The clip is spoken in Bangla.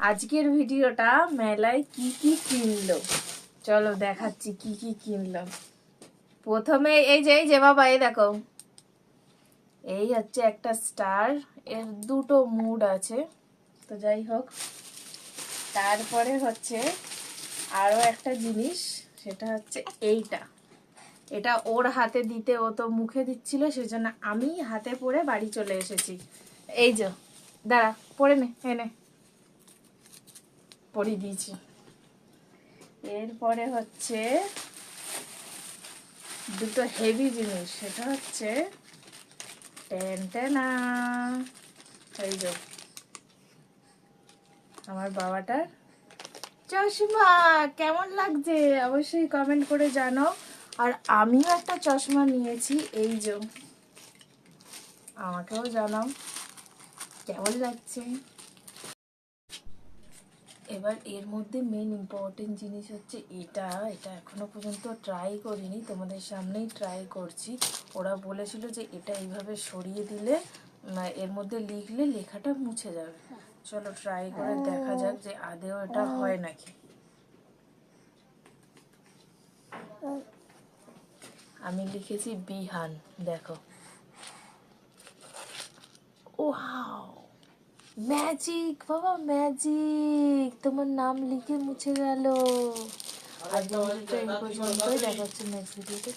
আজকের ভিডিওটা মেলায় কি কি কিনলো চলো দেখাচ্ছি কি কি কিনলাম। প্রথমে এই যে বাবা এই দেখো, এই হচ্ছে একটা স্টার, এর দুটো মুড আছে, তো যাই হোক। তারপরে হচ্ছে আরো একটা জিনিস, সেটা হচ্ছে এইটা, এটা ওর হাতে দিতে, ও তো মুখে দিচ্ছিল, সেজন্য আমি হাতে পরে বাড়ি চলে এসেছি। এই যে দাঁড়া, পরে নে, এনে পরিয়ে দিয়েছি। এরপরে হচ্ছে দুটো হেভি জিনিস, সেটা হচ্ছে টেনটেনা, এই যে আমার বাবাটার চশমা। কেমন লাগছে অবশ্যই কমেন্ট করে জানো। আর আমিও একটা চশমা নিয়েছি, এই যে, আমাকেও জানাও কেমন লাগছে। এবার এর মধ্যে মেন ইম্পর্টেন্ট জিনিস হচ্ছে এটা এখনো পর্যন্ত ট্রাই করিনি, তোমাদের সামনেই ট্রাই করছি। ওরা বলেছিল যে এটা এইভাবে সরিয়ে দিলে এর মধ্যে লিখলে লেখাটা মুছে যাবে। চলো ট্রাই করে দেখা যাক যে আদেও এটা হয় নাকি। আমি লিখেছি বিহান, দেখো, ওয়াও ম্যাজিক বাবা, ম্যাজিক, তোমার নাম লিখে মুছে গেল। আর ভিডিওটা এই পর্যন্তই, দেখা হচ্ছে নেক্সট ভিডিওতে।